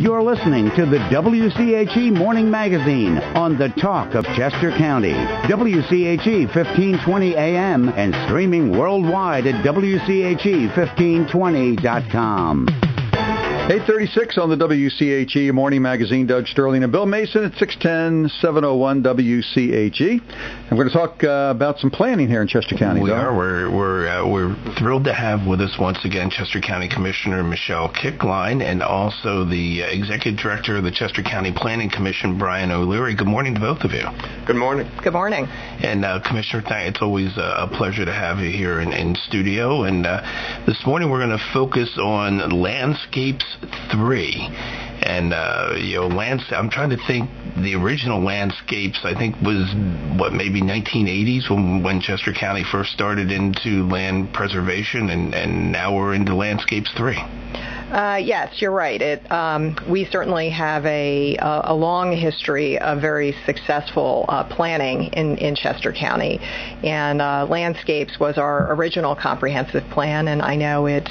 You're listening to the WCHE Morning Magazine on the talk of Chester County. WCHE 1520 AM and streaming worldwide at WCHE1520.com. 8:36 on the WCHE Morning Magazine. Doug Sterling and Bill Mason at 610-701 WCHE. And we're going to talk about some planning here in Chester County. We are. We're thrilled to have with us once again Chester County Commissioner Michelle Kichline and also the Executive Director of the Chester County Planning Commission, Brian O'Leary. Good morning to both of you. Good morning. Good morning. And Commissioner, it's always a pleasure to have you here in studio. And this morning we're going to focus on Landscapes3. And, I'm trying to think, the original Landscapes, I think, was, maybe 1980s when Chester County first started into land preservation, and now we're into Landscapes3. Yes, you're right. We certainly have a long history of very successful planning in Chester County, and Landscapes was our original comprehensive plan, and I know it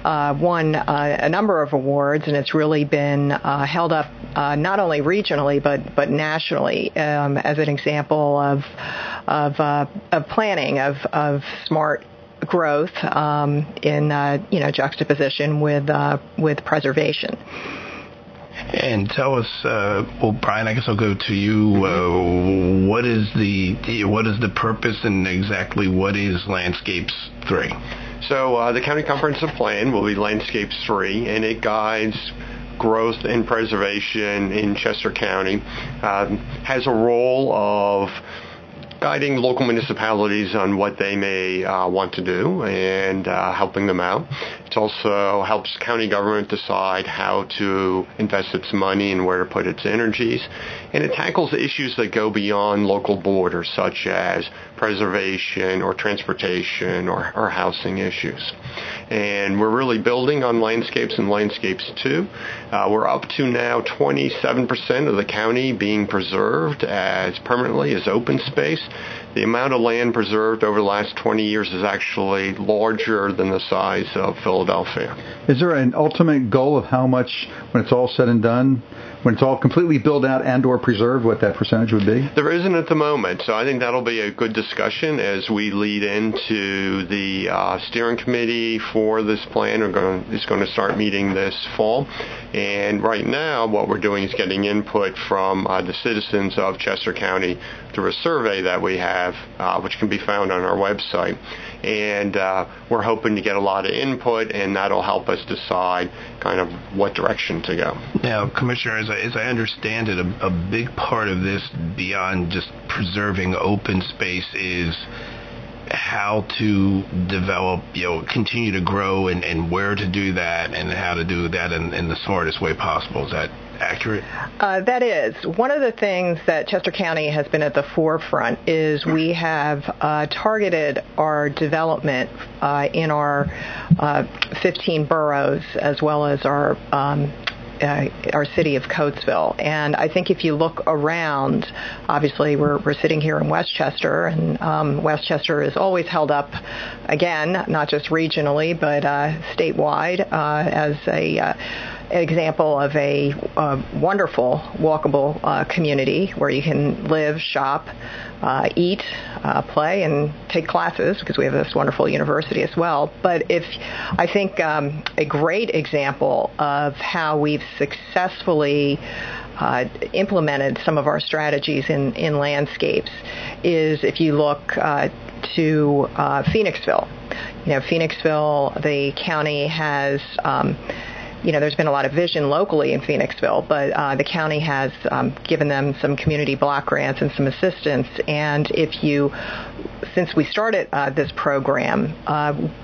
won a number of awards, and it's really been held up not only regionally but nationally as an example of planning of smart growth in juxtaposition with preservation. And tell us, Brian, I guess I'll go to you. What is the purpose and exactly what is Landscapes3? So the County Comprehensive Plan will be Landscapes3, and it guides growth and preservation in Chester County. Has a role of guiding local municipalities on what they may want to do and helping them out. It also helps county government decide how to invest its money and where to put its energies. And it tackles issues that go beyond local borders, such as preservation or transportation or housing issues. And we're really building on Landscapes and Landscapes 2. We're up to now 27% of the county being preserved as permanently as open space. The amount of land preserved over the last 20 years is actually larger than the size of Philadelphia. Is there an ultimate goal of how much, when it's all said and done, when it's all completely built out and or preserved, what that percentage would be? There isn't at the moment, so I think that'll be a good discussion as we lead into the steering committee for this plan. Is going to start meeting this fall. And right now, what we're doing is getting input from the citizens of Chester County through a survey that we have, which can be found on our website. And we're hoping to get a lot of input, and that'll help us decide kind of what direction to go. Now, Commissioner, as I understand it, a big part of this, beyond just preserving open space, is how to develop, continue to grow and where to do that and how to do that in the smartest way possible. Is that accurate? That is. One of the things that Chester County has been at the forefront is we have targeted our development in our 15 boroughs as well as our city of Coatesville. And I think if you look around, obviously we're sitting here in Westchester, and Westchester is always held up, again, not just regionally, but statewide as an example of a wonderful, walkable community where you can live, shop, eat, play, and take classes, because we have this wonderful university as well. But I think a great example of how we've successfully implemented some of our strategies in Landscapes is if you look to Phoenixville. Phoenixville, the county has there's been a lot of vision locally in Phoenixville, but the county has given them some community block grants and some assistance. And since we started this program,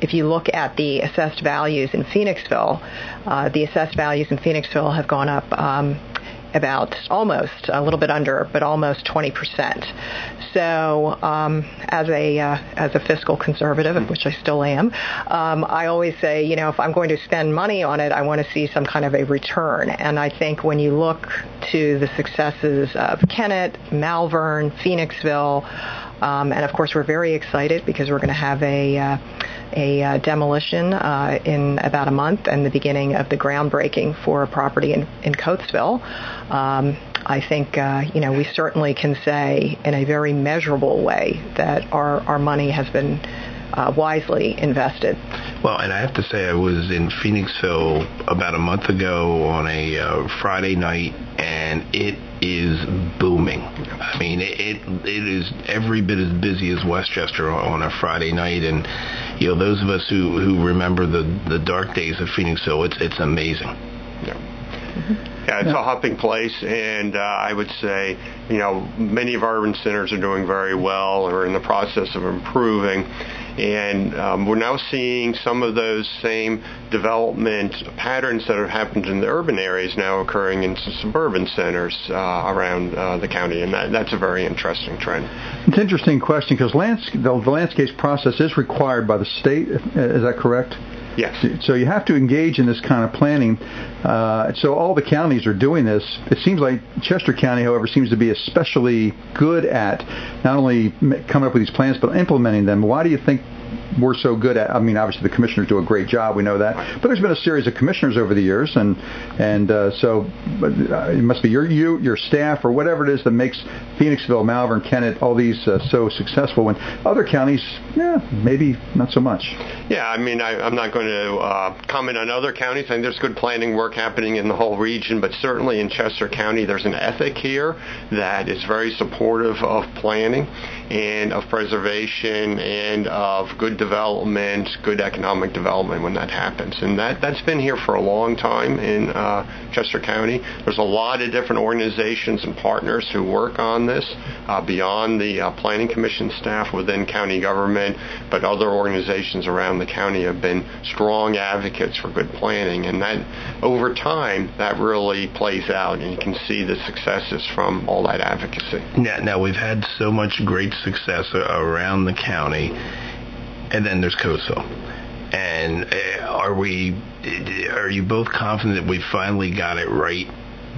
if you look at the assessed values in Phoenixville, the assessed values in Phoenixville have gone up about almost, a little bit under, but almost 20%. So as a fiscal conservative, which I still am, I always say, if I'm going to spend money on it, I want to see some kind of a return. And I think when you look to the successes of Kennett, Malvern, Phoenixville, and of course we're very excited because we're going to have a a demolition in about a month and the beginning of the groundbreaking for a property in Coatesville. I think, we certainly can say in a very measurable way that our money has been wisely invested. Well, and I have to say I was in Phoenixville about a month ago on a Friday night, and it is booming. I mean, it is every bit as busy as Westchester on a Friday night, and those of us who remember the dark days of Phoenixville, it's amazing. Yeah. Mm-hmm. Yeah, it's a hopping place, and I would say, many of our urban centers are doing very well or in the process of improving. And we're now seeing some of those same development patterns that have happened in the urban areas now occurring in suburban centers around the county, and that's a very interesting trend. It's an interesting question because the landscapes process is required by the state. Is that correct? Yes. So you have to engage in this kind of planning. So all the counties are doing this. It seems like Chester County, however, seems to be especially good at not only coming up with these plans, but implementing them. Why do you think we're so good at? I mean, obviously the commissioners do a great job. We know that. Right. But there's been a series of commissioners over the years, and so it must be your staff or whatever it is that makes Phoenixville, Malvern, Kennett, all these so successful. When other counties, maybe not so much. Yeah, I mean, I'm not going to comment on other counties. I think there's good planning work happening in the whole region, but certainly in Chester County, there's an ethic here that is very supportive of planning and of preservation and of good development, good economic development when that happens. And that's been here for a long time in Chester County. There's a lot of different organizations and partners who work on this beyond the Planning Commission staff within county government, but other organizations around the county have been strong advocates for good planning. And that over time, that really plays out, and you can see the successes from all that advocacy. Now we've had so much great success around the county, and then there's Coatesville. And are you both confident that we finally got it right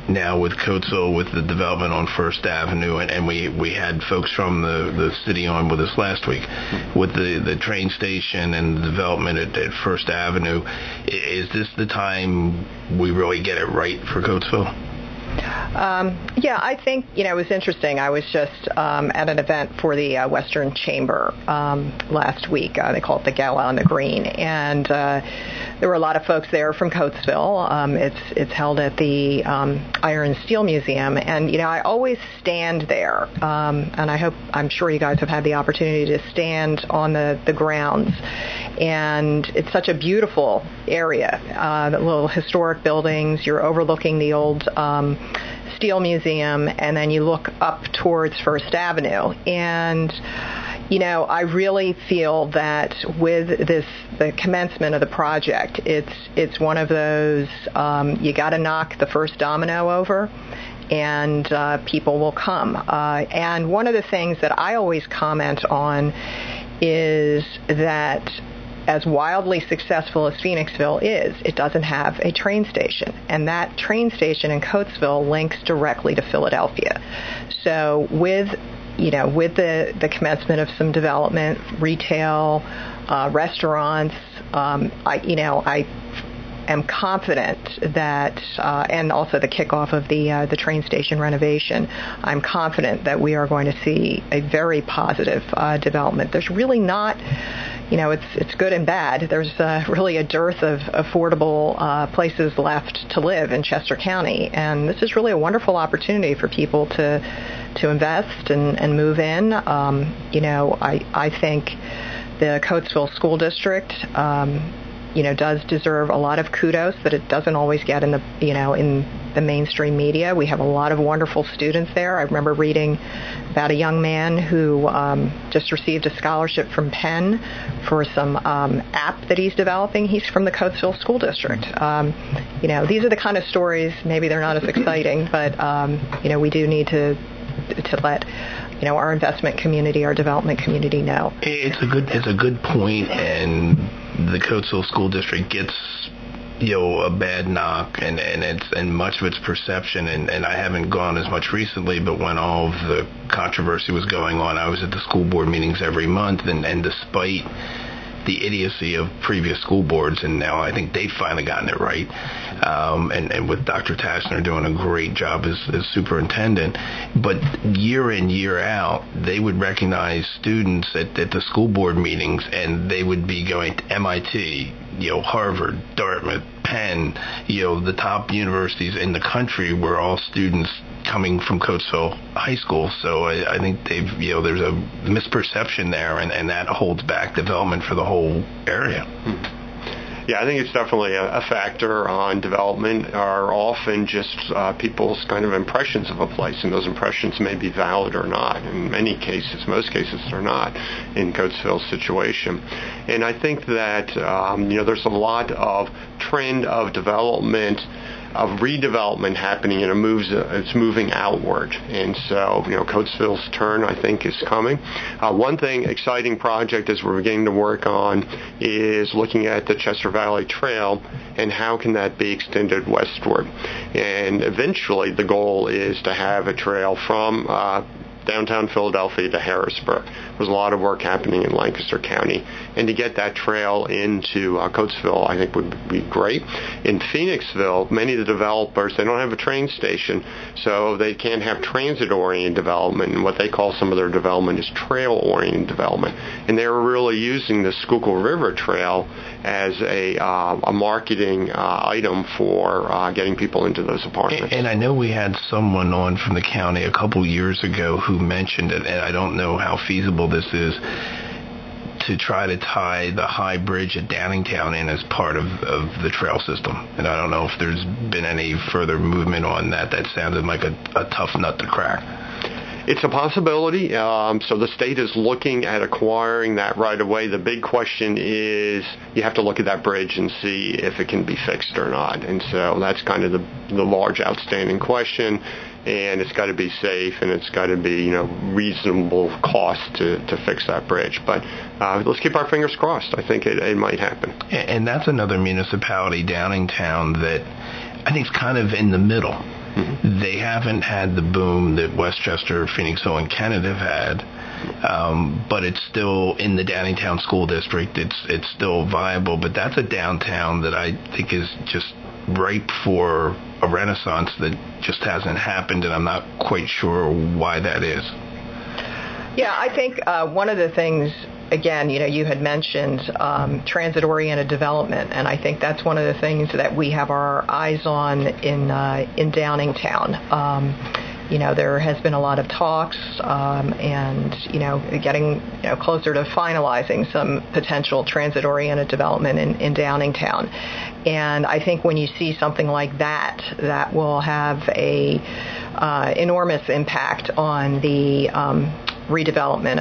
now with Coatesville, with the development on First Avenue, and we had folks from the city on with us last week with the train station and the development at First Avenue? Is this the time we really get it right for Coatesville? I think, it was interesting. I was just at an event for the Western Chamber last week. They call it the Gala on the Green. And there were a lot of folks there from Coatesville. It's held at the Iron and Steel Museum. And, I always stand there. And I'm sure you guys have had the opportunity to stand on the grounds. And it's such a beautiful area. The little historic buildings. You're overlooking the old Steel Museum, and then you look up towards First Avenue. And, I really feel that with the commencement of the project, it's one of those, you got to knock the first domino over, and people will come. And one of the things that I always comment on is that as wildly successful as Phoenixville is, it doesn't have a train station. And that train station in Coatesville links directly to Philadelphia. So with the commencement of some development, retail, restaurants, I am confident that, and also the kickoff of the train station renovation, I'm confident that we are going to see a very positive development. There's really not, it's good and bad. There's really a dearth of affordable places left to live in Chester County, and this is really a wonderful opportunity for people to invest and move in. I think the Coatesville School District does deserve a lot of kudos that it doesn't always get in the mainstream media. We have a lot of wonderful students there. I remember reading about a young man who just received a scholarship from Penn for some app that he's developing. He's from the Coatesville School District. These are the kind of stories, maybe they're not as exciting, but we do need to let our investment community, our development community know. It's a good point, and the Coatesville School District gets a bad knock, and much of its perception, and I haven't gone as much recently, but when all of the controversy was going on, I was at the school board meetings every month, and despite the idiocy of previous school boards, and now I think they've finally gotten it right. And with Dr. Tassner doing a great job as superintendent. But year in, year out, they would recognize students at the school board meetings, and they would be going to MIT, Harvard, Dartmouth, Penn, the top universities in the country were all students coming from Coatesville High School. So I think there's a misperception there, and that holds back development for the whole area. Yeah, I think it's definitely a factor on development are often just people's kind of impressions of a place, and those impressions may be valid or not. In many cases, most cases, they're not in Coatesville's situation. And I think that, there's a lot of trend of development, of redevelopment happening, and it's moving outward. And so, Coatesville's turn, I think, is coming. One exciting project as we're beginning to work on is looking at the Chester Valley Trail and how can that be extended westward. And eventually the goal is to have a trail from downtown Philadelphia to Harrisburg. There's a lot of work happening in Lancaster County, and to get that trail into Coatesville, I think would be great. In Phoenixville, many of the developers, they don't have a train station, so they can't have transit-oriented development, and what they call some of their development is trail-oriented development. And they're really using the Schuylkill River Trail as a marketing item for getting people into those apartments. And I know we had someone on from the county a couple years ago who mentioned it, and I don't know how feasible this is, to try to tie the High Bridge at Downingtown in as part of the trail system. And I don't know if there's been any further movement on that. That sounded like a tough nut to crack. It's a possibility. So the state is looking at acquiring that right away. The big question is you have to look at that bridge and see if it can be fixed or not. And so that's kind of the large outstanding question. And it's got to be safe, and it's got to be reasonable cost to fix that bridge. But let's keep our fingers crossed. I think it might happen. And that's another municipality, Downingtown, that I think is kind of in the middle. Mm-hmm. They haven't had the boom that Westchester, Phoenixville, and Kennett have had, but it's still in the Downingtown School District. It's still viable, but that's a downtown that I think is just ripe for a renaissance that just hasn't happened, and I'm not quite sure why that is. Yeah, I think one of the things, again, you had mentioned transit-oriented development, and I think that's one of the things that we have our eyes on in Downingtown. There has been a lot of talks and, getting closer to finalizing some potential transit-oriented development in Downingtown. And I think when you see something like that, that will have a enormous impact on the redevelopment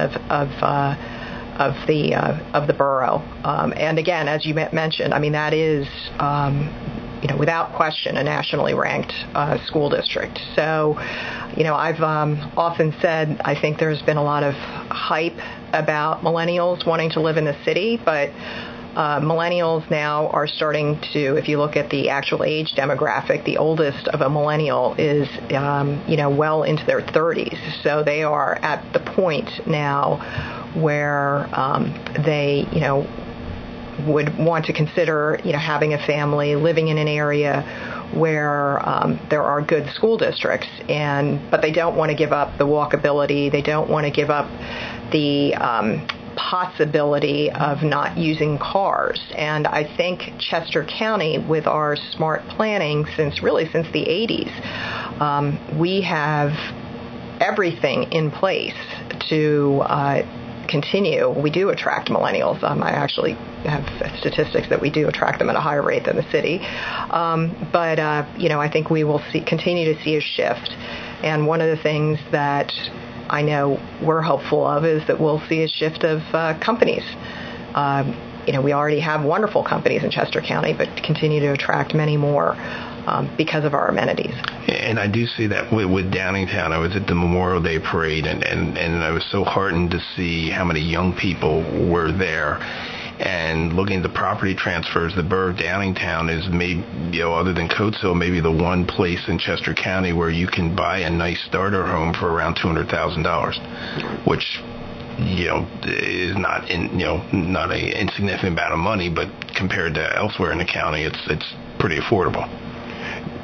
of the borough. And again, as you mentioned, I mean, that is without question, a nationally ranked school district. So, I've often said I think there's been a lot of hype about millennials wanting to live in the city, but millennials now are starting to, if you look at the actual age demographic, the oldest of a millennial is, well into their 30s. So they are at the point now where they, would want to consider, having a family, living in an area where there are good school districts, but they don't want to give up the walkability. They don't want to give up the possibility of not using cars. And I think Chester County, with our smart planning since the 80s, we have everything in place to continue. We do attract millennials. I actually have statistics that we do attract them at a higher rate than the city. But I think we will continue to see a shift. And one of the things that I know we're hopeful of is that we'll see a shift of companies. We already have wonderful companies in Chester County, but continue to attract many more because of our amenities. And I do see that with Downingtown. I was at the Memorial Day Parade, and I was so heartened to see how many young people were there. And looking at the property transfers, the borough of Downingtown is maybe, other than Coatesville, maybe the one place in Chester County where you can buy a nice starter home for around $200,000, which is not not a insignificant amount of money, but compared to elsewhere in the county, it's pretty affordable.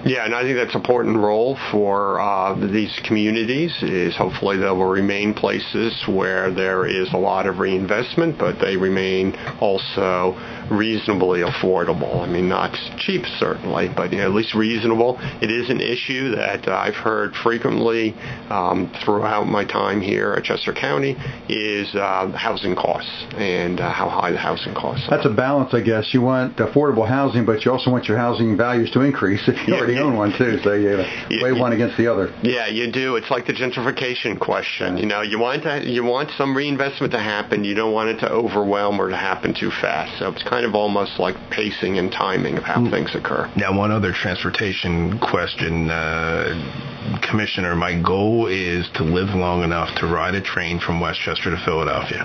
Yeah, and I think that's an important role for these communities is hopefully they will remain places where there is a lot of reinvestment, but they remain also reasonably affordable. I mean, not cheap certainly, but at least reasonable. It is an issue that I've heard frequently throughout my time here at Chester County is housing costs and how high the housing costs are. That's a balance, I guess. You want affordable housing, but you also want your housing values to increase if you already own one too, so you weigh one against the other. Yeah, you do. It's like the gentrification question. You want some reinvestment to happen. You don't want it to overwhelm or to happen too fast. So it's kind of almost like pacing and timing of how things occur. Now, one other transportation question, Commissioner, my goal is to live long enough to ride a train from Westchester to Philadelphia.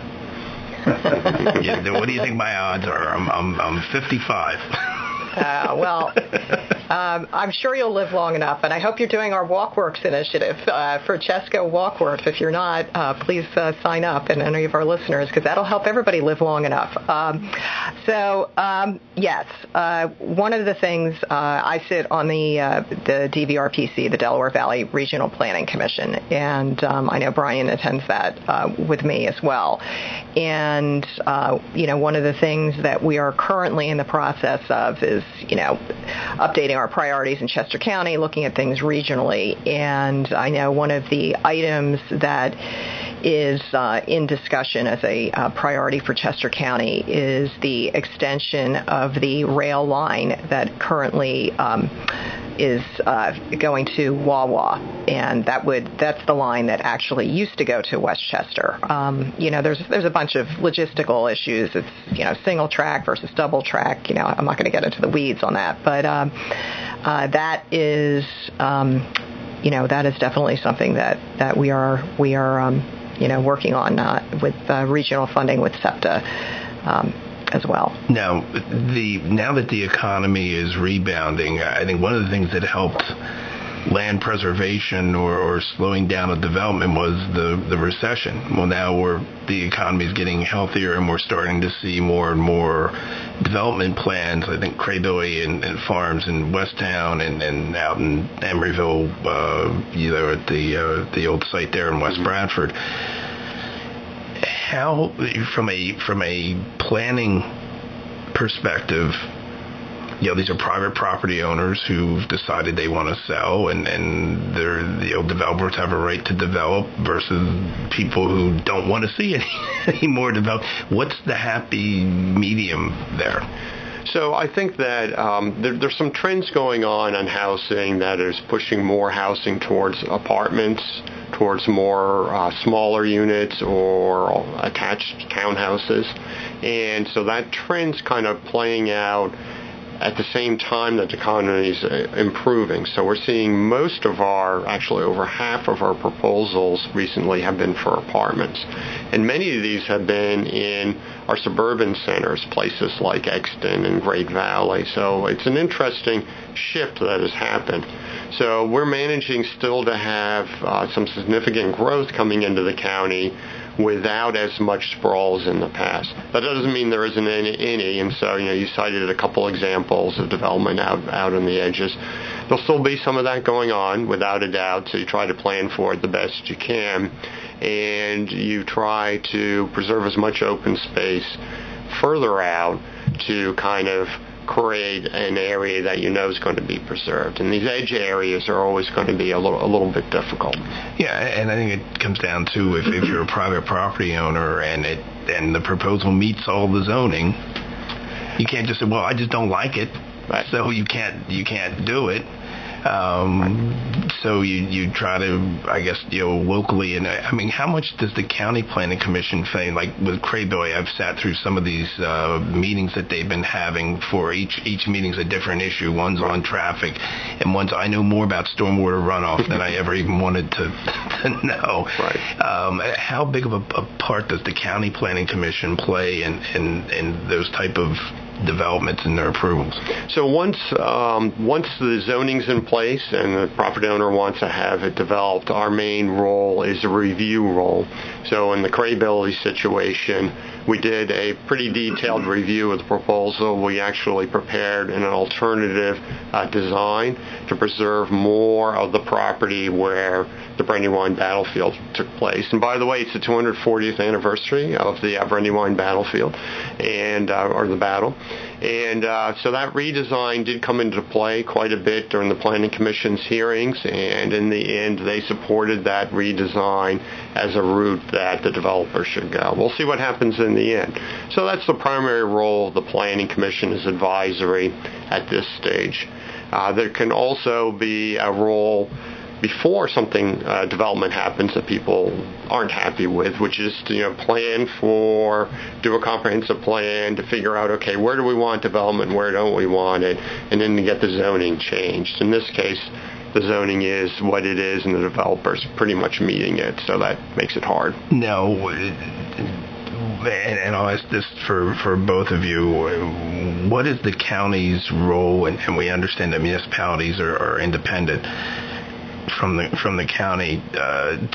What do you think my odds are? I'm 55. I'm sure you'll live long enough, and I hope you're doing our WalkWorks initiative for Chesco WalkWorks. If you're not, please sign up, and any of our listeners, because that'll help everybody live long enough. Yes, one of the things I sit on the DVRPC, the Delaware Valley Regional Planning Commission, and I know Brian attends that with me as well. And one of the things that we are currently in the process of is updating our priorities in Chester County, looking at things regionally. And I know one of the items that is in discussion as a priority for Chester County is the extension of the rail line that currently is going to Wawa, and that's the line that actually used to go to Westchester. There's a bunch of logistical issues. It's single track versus double track. I'm not going to get into the weeds on that, but that is definitely something that we are working on with regional funding with SEPTA. As well. Now that the economy is rebounding, I think one of the things that helped land preservation or slowing down of development was the recession. Well, now the economy is getting healthier, and we're starting to see more and more development plans. I think Craybilly and farms in Westtown and out in Emeryville, at the old site there in West Bradford. How, from a planning perspective, these are private property owners who've decided they want to sell, and developers have a right to develop versus people who don't want to see any more develop. What's the happy medium there? So I think that there's some trends going on housing that is pushing more housing towards apartments, towards more smaller units or attached townhouses. And so that trend's kind of playing out at the same time that the economy is improving. So we're seeing most of actually over half of our proposals recently have been for apartments. And many of these have been in our suburban centers, places like Exton and Great Valley. So it's an interesting shift that has happened. So we're managing still to have some significant growth coming into the county without as much sprawl as in the past. That doesn't mean there isn't any, and so you cited a couple examples of development out on the edges. There'll still be some of that going on, without a doubt, so you try to plan for it the best you can, and you try to preserve as much open space further out to kind of create an area that is going to be preserved. And these edge areas are always going to be a little bit difficult. Yeah, and I think it comes down to if you're a private property owner and the proposal meets all the zoning, you can't just say, well, I just don't like it, right. So you can't do it. So you try to, I guess, locally, and I mean, how much does the county planning commission say? Like with Craybilly, I've sat through some of these meetings that they've been having. For each meeting's a different issue. One's on traffic, and I know more about stormwater runoff than I ever even wanted to know. Right. How big of a part does the county planning commission play in those type of developments and their approvals? So once the zoning's in place and the property owner wants to have it developed, our main role is a review role. So in the credibility situation, we did a pretty detailed review of the proposal. We actually prepared an alternative design to preserve more of the property where the Brandywine battlefield took place. And by the way, it's the 240th anniversary of the Brandywine battlefield, or the battle. And so that redesign did come into play quite a bit during the Planning Commission's hearings, and in the end, they supported that redesign as a route that the developer should go. We'll see what happens in the end. So that's the primary role of the Planning Commission, is advisory at this stage. There can also be a role before something development happens that people aren't happy with, which is to do a comprehensive plan to figure out, okay, where do we want development, where don't we want it, and then to get the zoning changed. In this case, the zoning is what it is, and the developer's pretty much meeting it, so that makes it hard. Now, and I'll ask this for both of you, what is the county's role, and we understand that municipalities are independent from the county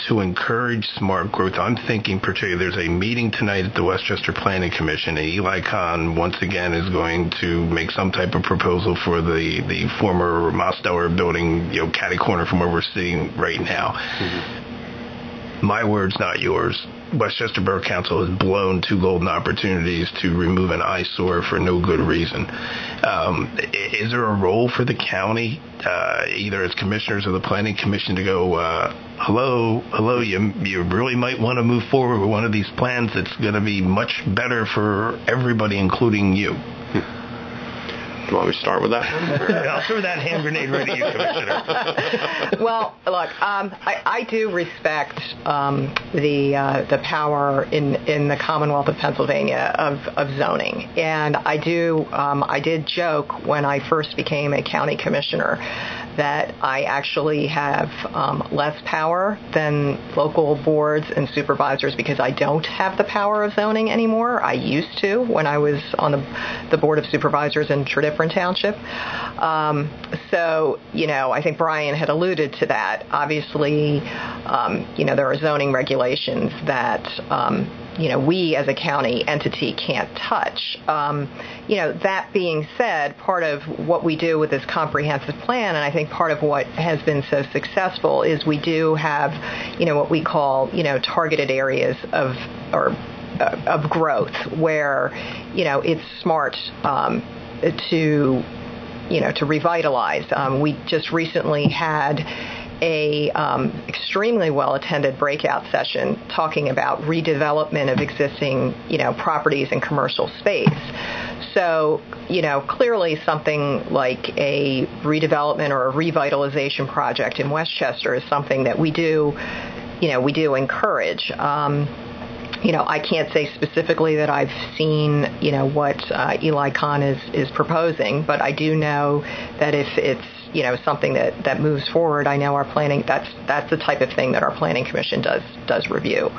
to encourage smart growth? I'm thinking particularly there's a meeting tonight at the Westchester Planning Commission, and Eli Kahn once again is going to make some type of proposal for the former Mosteller building, catty corner from where we're sitting right now. Mm-hmm. My words, not yours. Westchester Borough Council has blown 2 golden opportunities to remove an eyesore for no good reason. Is there a role for the county, either as commissioners or the Planning Commission, to go, hello, you really might want to move forward with one of these plans that's going to be much better for everybody, including you? You want me to start with that? I'll throw that hand grenade right at you, Commissioner. Well, look, I do respect the power in the Commonwealth of Pennsylvania of zoning, and I did joke when I first became a county commissioner that I actually have less power than local boards and supervisors because I don't have the power of zoning anymore. I used to when I was on the board of supervisors in Tredyffrin Township. So, I think Brian had alluded to that. Obviously, there are zoning regulations that we as a county entity can't touch. That being said, part of what we do with this comprehensive plan, and I think part of what has been so successful, is we do have, what we call, targeted areas of growth where, it's smart to revitalize. We just recently had a extremely well-attended breakout session talking about redevelopment of existing, properties and commercial space. So, clearly something like a redevelopment or a revitalization project in Westchester is something that we do encourage. I can't say specifically that I've seen, what Eli Kahn is proposing, but I do know that if it's, something that moves forward, I know our planning, that's the type of thing that our Planning Commission does review.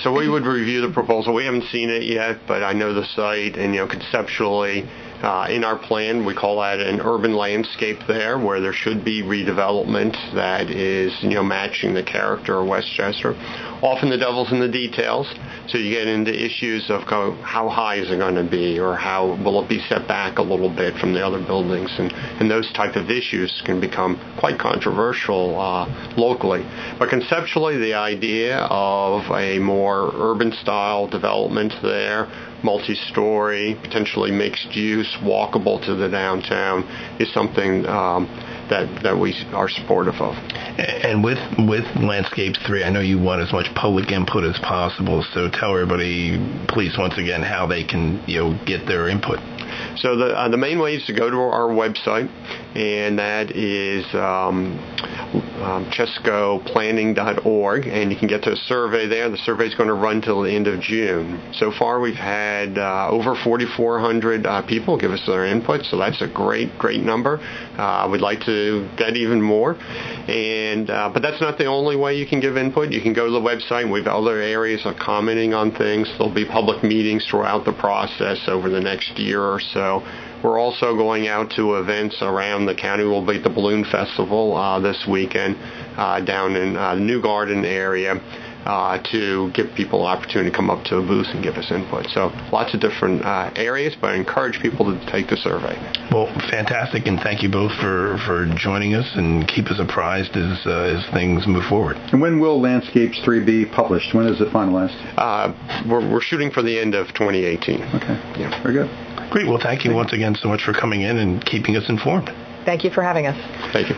So we would review the proposal. We haven't seen it yet, but I know the site, and, conceptually, in our plan, we call that an urban landscape there, where there should be redevelopment that is, matching the character of Westchester. Often the devil's in the details, so you get into issues of how high is it going to be, or how will it be set back a little bit from the other buildings, and those type of issues can become quite controversial locally. But conceptually, the idea of a more urban-style development there, multi-story, potentially mixed use, walkable to the downtown, is something that we are supportive of. And with Landscapes3, I know you want as much public input as possible, so tell everybody, please, once again, how they can get their input. So the main way is to go to our website and that is chescoplanning.org, and you can get to a survey there. The survey is going to run till the end of June. So far, we've had over 4,400 people give us their input, so that's a great number. We'd like to get even more, but that's not the only way you can give input. You can go to the website, and we have other areas of commenting on things. There'll be public meetings throughout the process over the next year or so. We're also going out to events around the county. We'll be at the Balloon Festival this weekend down in the New Garden area to give people an opportunity to come up to a booth and give us input. So lots of different areas, but I encourage people to take the survey. Well, fantastic, and thank you both for joining us, and keep us apprised as things move forward. And when will Landscapes3 be published? When is it finalized? We're shooting for the end of 2018. Okay. Yeah. Very good. Great. Well, thank you once again so much for coming in and keeping us informed. Thank you for having us. Thank you.